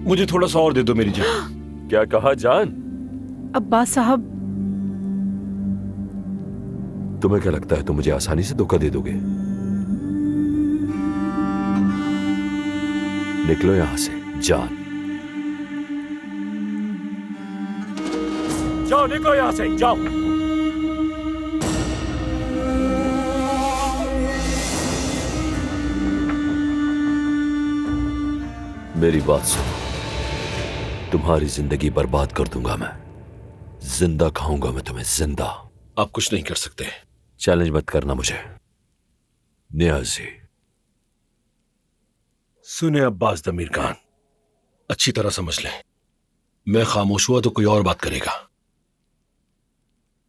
मुझे थोड़ा सा और दे दो मेरी जान। क्या कहा जान? अब्बास साहब, तुम्हें क्या लगता है तुम मुझे आसानी से धोखा दे दोगे? निकलो यहां से जान। जाओ, निकलो यहां से, जाओ। मेरी बात सुनो, तुम्हारी जिंदगी बर्बाद कर दूंगा मैं। जिंदा खाऊंगा मैं तुम्हें, जिंदा। आप कुछ नहीं कर सकते। चैलेंज मत करना मुझे नियाजी। सुने अब्बास दमीर खान, अच्छी तरह समझ लें, मैं खामोश हुआ तो कोई और बात करेगा।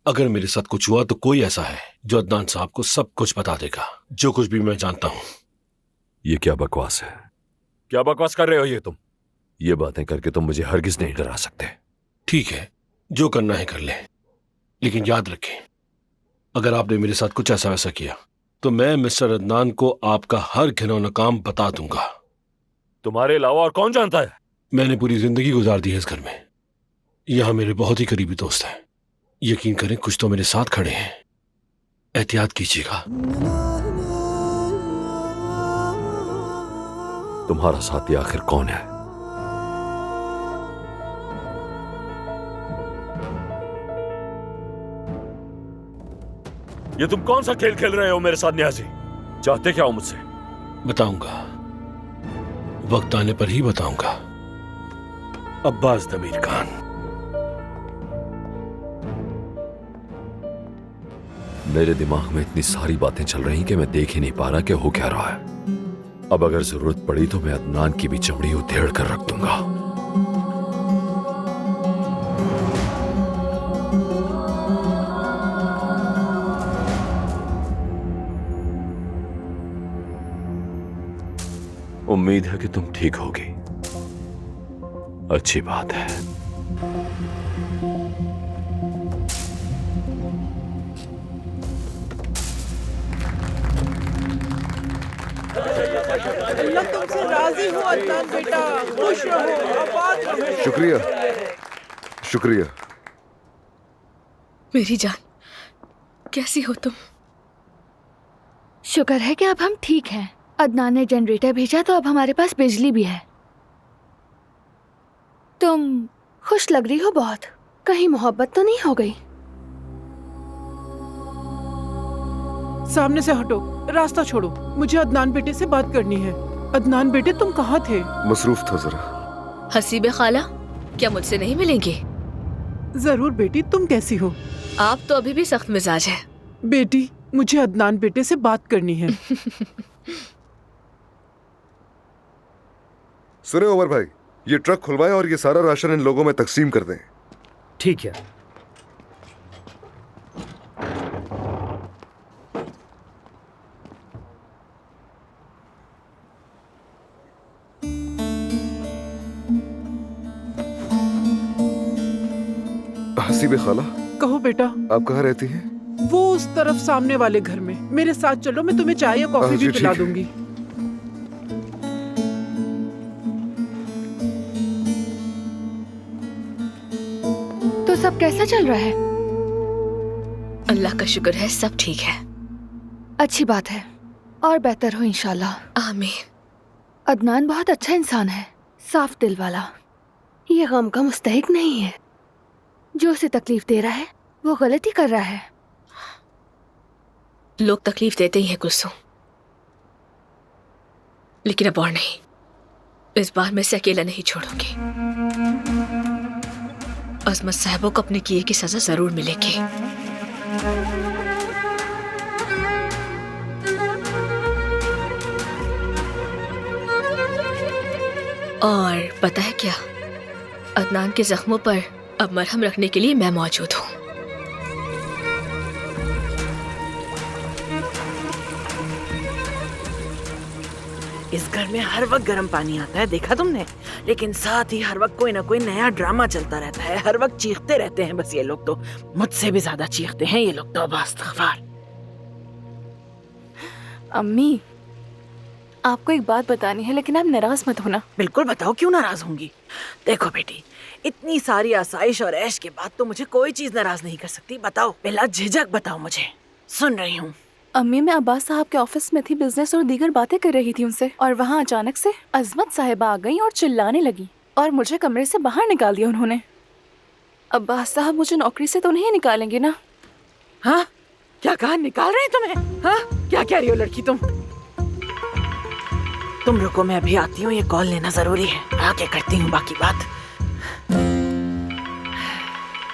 अगर मेरे साथ कुछ हुआ तो कोई ऐसा है जो अदनान साहब को सब कुछ बता देगा, जो कुछ भी मैं जानता हूं। ये क्या बकवास है? क्या बकवास कर रहे हो ये तुम? ये बातें करके तुम मुझे हरगिज नहीं डरा सकते। ठीक है, जो करना है कर ले, लेकिन याद रखें, अगर आपने मेरे साथ कुछ ऐसा वैसा किया तो मैं मिस्टर अदनान को आपका हर घिनौना काम बता दूंगा। तुम्हारे अलावा और कौन जानता है? मैंने पूरी जिंदगी गुजार दी है इस घर में। यहां मेरे बहुत ही करीबी दोस्त हैं। यकीन करें, कुछ तो मेरे साथ खड़े हैं। एहतियात कीजिएगा। तुम्हारा साथी आखिर कौन है? ये तुम कौन सा खेल खेल रहे हो मेरे साथ नियाजी? चाहते क्या हो मुझसे? बताऊंगा, वक्त आने पर ही बताऊंगा। अब्बास दमीर खान। मेरे दिमाग में इतनी सारी बातें चल रही कि मैं देख ही नहीं पा रहा कि हो क्या रहा है। अब अगर जरूरत पड़ी तो मैं अदनान की भी चमड़ी उधेड़ कर रख दूंगा। उम्मीद है कि तुम ठीक होगी। अच्छी बात है। अल्लाह तुमसे राजी हो अदनान बेटा, खुश रहो, आबाद रहो। शुक्रिया, शुक्रिया। मेरी जान, कैसी हो तुम? शुक्र है कि अब हम ठीक हैं। अदनान ने जनरेटर भेजा तो अब हमारे पास बिजली भी है। तुम खुश लग रही हो बहुत। कहीं मोहब्बत तो नहीं हो गई? सामने से हटो, रास्ता छोड़ो। मुझे अदनान बेटे से बात करनी है। अदनान बेटे, तुम कहाँ थे? मसरूफ था जरा। हसीबे खाला, क्या मुझसे नहीं मिलेंगे? जरूर बेटी, तुम कैसी हो? आप तो अभी भी सख्त मिजाज है। बेटी, मुझे अदनान बेटे से बात करनी है। सुने उमर भाई, ये ट्रक खुलवाएं और ये सारा राशन इन लोगों में तकसीम कर दें। ठीक है। हसीबे खाला, कहो बेटा। आप कहाँ रहती हैं? वो उस तरफ सामने वाले घर में। मेरे साथ चलो, मैं तुम्हें चाय या कॉफी भी जी, पिला ठीक है। दूंगी। तो सब कैसा चल रहा है? अल्लाह का शुक्र है, सब ठीक है। अच्छी बात है, और बेहतर हो इंशाल्लाह। आमीन। अदनान बहुत अच्छा इंसान है, साफ दिल वाला। ये गम का मुस्तहिक नहीं है। जो उसे तकलीफ दे रहा है वो गलती कर रहा है। लोग तकलीफ देते ही हैं कुलसुम, लेकिन अब और नहीं। इस बार मैं इसे अकेला नहीं छोड़ूंगी। अजमत साहबों को अपने किए की सजा जरूर मिलेगी। और पता है क्या, अदनान के जख्मों पर अब मरहम रखने के लिए मैं मौजूद हूँ। इस घर में हर वक्त गर्म पानी आता है, देखा तुमने? लेकिन साथ ही हर वक्त कोई ना कोई नया ड्रामा चलता रहता है। हर वक्त चीखते रहते हैं बस ये लोग तो। मुझसे भी ज्यादा चीखते हैं ये लोग तो। इस्तग़फ़ार। अम्मी, आपको एक बात बतानी है, लेकिन आप नाराज मत होना। बिल्कुल बताओ, क्यों नाराज होंगी। देखो बेटी, इतनी सारी आसाइश और ऐश के बाद तो मुझे कोई चीज नाराज नहीं कर सकती। बताओ, बिला झिझक बताओ, मुझे सुन रही हूँ। अम्मी, मैं अब्बास साहब के ऑफिस में थी, बिजनेस और दीगर बातें कर रही थी उनसे, और वहाँ अचानक से अजमत साहिबा आ गई और चिल्लाने लगी और मुझे कमरे से बाहर निकाल दिया उन्होंने। अब्बास साहब मुझे नौकरी से तो नहीं निकालेंगे ना? हाँ, क्या कहा, निकाल रहे हैं तुम्हें? हाँ, क्या कह रही हो लड़की तुम रुको, मैं अभी आती हूँ, ये कॉल लेना जरूरी है, आके करती हूँ बाकी बात।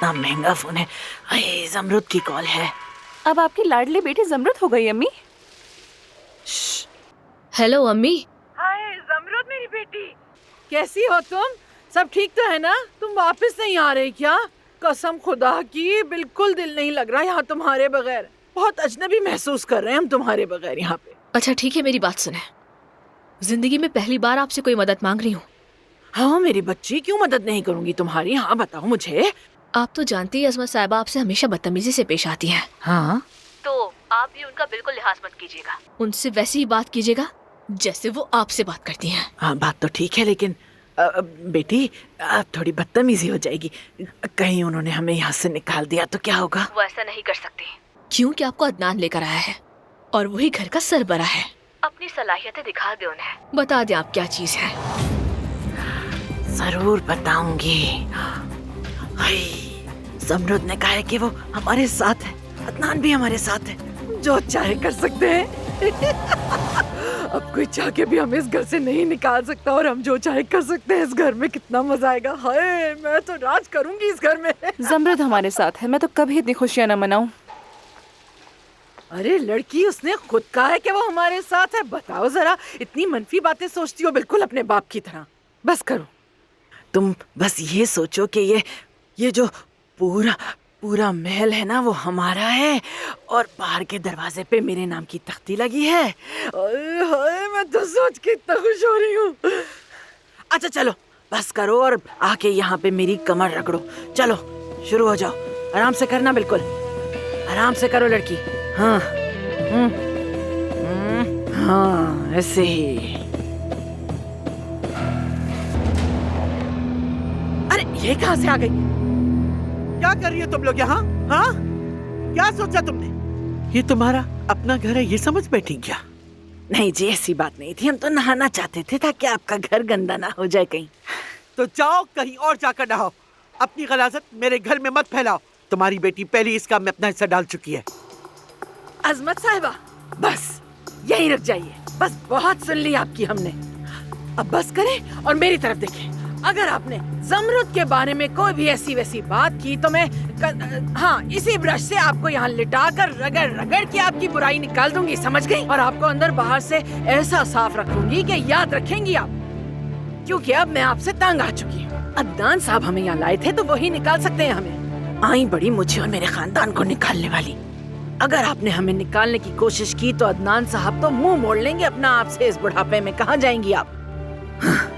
ना महंगा फोन है, अरे जमरुद की कॉल है। अब आपकी लाडली बेटी जमरुद हो गई अम्मी। हेलो अम्मी। हाय जमरुद मेरी बेटी, कैसी हो तुम? सब ठीक तो है ना? तुम वापस नहीं आ रही क्या? कसम खुदा की बिल्कुल दिल नहीं लग रहा यहाँ तुम्हारे बगैर। बहुत अजनबी महसूस कर रहे हैं हम तुम्हारे बगैर यहाँ पे। अच्छा ठीक है, मेरी बात सुने। जिंदगी में पहली बार आपसे कोई मदद मांग रही हूँ। हाँ मेरी बच्ची, क्यों मदद नहीं करूँगी तुम्हारी। हाँ बताओ मुझे। आप तो जानती है अजमत साहिबा आपसे हमेशा बदतमीजी से पेश आती हैं। हाँ, तो आप भी उनका बिल्कुल लिहाज मत कीजिएगा, उनसे वैसी ही बात कीजिएगा जैसे वो आपसे बात करती हैं। हाँ बात तो ठीक है, लेकिन बेटी थोड़ी बदतमीजी हो जाएगी। कहीं उन्होंने हमें यहाँ से निकाल दिया तो क्या होगा? वो ऐसा नहीं कर सकती, क्योंकि आपको अदनान लेकर आया है और वही घर का सरबरा है। अपनी सलाहियतें दिखा दे उन्हें, बता दे आप क्या चीज है। जरूर बताऊंगी। हाय, जमरुद ने कहा है कि वो हमारे साथ है, अदनान भी हमारे साथ है, जो चाहे कर सकते हैं। अब कोई चाह के भी हमें इस घर से नहीं निकाल सकता, और हम जो चाहे कर सकते हैं इस घर में। कितना मजा आएगा। हाय, मैं तो राज करूंगी इस घर में। जमरुद हमारे साथ है, मैं तो कभी इतनी खुशियाँ न मनाऊं। अरे लड़की, उसने खुद कहा है कि वो हमारे साथ है। बताओ जरा, इतनी मनफी बातें सोचती हो बिल्कुल अपने बाप की तरह। बस करो, तुम बस ये सोचो कि ये जो पूरा महल है ना, वो हमारा है, और बाहर के दरवाजे पे मेरे नाम की तख्ती लगी है। हाय, मैं तो सोच के इतना खुश हो रही हूँ। अच्छा चलो बस करो और आके यहाँ पे मेरी कमर रगड़ो। चलो शुरू हो जाओ, आराम से करना, बिल्कुल आराम से करो लड़की। हाँ हाँ, ऐसे ही। अरे ये कहाँ से आ गई? क्या कर रही हो तुम लोग यहाँ? हाँ, क्या सोचा तुमने? ये तुम्हारा अपना घर है, ये समझ बैठी क्या? नहीं जी, ऐसी बात नहीं थी, हम तो नहाना चाहते थे ताकि आपका घर गंदा ना हो जाए कहीं। तो जाओ कहीं और जाकर नहाओ, अपनी गलाजत मेरे घर में मत फैलाओ। तुम्हारी बेटी पहले इस काम में अपना हिस्सा डाल चुकी है। अजमत साहिबा, बस यहीं रुक जाइए, बस बहुत सुन ली आपकी हमने। अब बस करें और मेरी तरफ देखें। अगर आपने जमरुद के बारे में कोई भी ऐसी वैसी बात की तो मैं हाँ, इसी ब्रश से आपको यहाँ लिटाकर रगड़ के आपकी बुराई निकाल दूंगी, समझ गई? और आपको अंदर बाहर से ऐसा साफ रखूंगी कि याद रखेंगी आप, क्योंकि अब मैं आपसे तंग आ चुकी हूँ। अदनान साहब हमें यहाँ लाए थे तो वही निकाल सकते हैं हमें। आई बड़ी मुझे और मेरे खानदान को निकालने वाली। अगर आपने हमें निकालने की कोशिश की तो अदनान साहब तो मुंह मोड़ लेंगे अपना आपसे। इस बुढ़ापे में कहाँ जाएंगी आप? हाँ,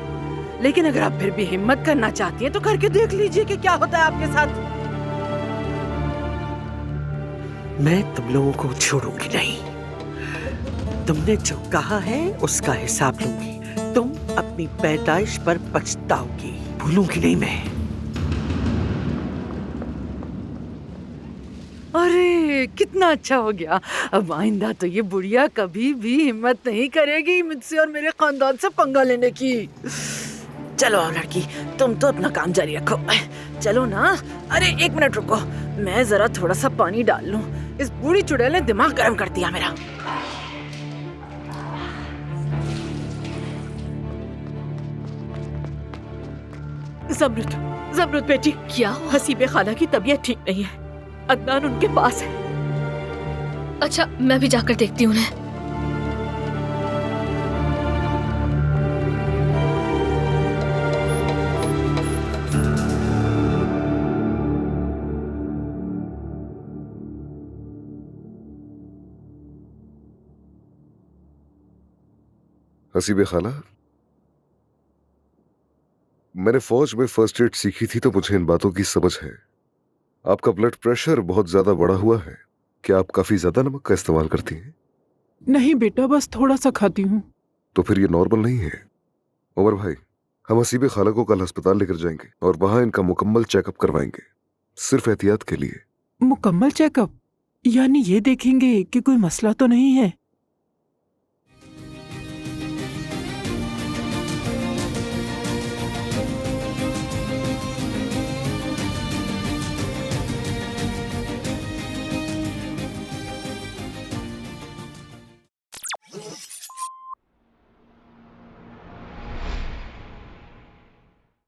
लेकिन अगर आप फिर भी हिम्मत करना चाहती हैं तो करके देख लीजिए कि क्या होता है आपके साथ। मैं तुम लोगों को छोड़ूंगी नहीं। तुमने जो कहा है उसका हिसाब लूंगी। तुम अपनी पैदाइश पर पछताओगी, भूलूंगी नहीं मैं। अरे कितना अच्छा हो गया। अब आइंदा तो ये बुढ़िया कभी भी हिम्मत नहीं करेगी मुझसे और मेरे खानदान से पंगा लेने की। चलो लड़की, तुम तो अपना काम जारी रखो। चलो ना। अरे एक मिनट रुको, मैं जरा थोड़ा सा पानी डाल लूं। इस बूढ़ी चुड़ैल ने दिमाग गर्म कर दिया मेरा। जमरुद बेटी, क्या? हसीबे खाला की तबीयत ठीक नहीं है, अदनान उनके पास है। अच्छा, मैं भी जाकर देखती हूँ उन्हें। हसीबे खाला, मैंने फौज में फर्स्ट एड सीखी थी तो मुझे इन बातों की समझ है। आपका ब्लड प्रेशर बहुत ज्यादा बढ़ा हुआ है। क्या आप काफी ज्यादा नमक का इस्तेमाल करती हैं? नहीं बेटा, बस थोड़ा सा खाती हूँ। तो फिर ये नॉर्मल नहीं है। उमर भाई, हम हसीबे खाला को कल अस्पताल लेकर जाएंगे और वहां इनका मुकम्मल चेकअप करवाएंगे, सिर्फ एहतियात के लिए। मुकम्मल चेकअप? यानी ये देखेंगे कि कोई मसला तो नहीं है?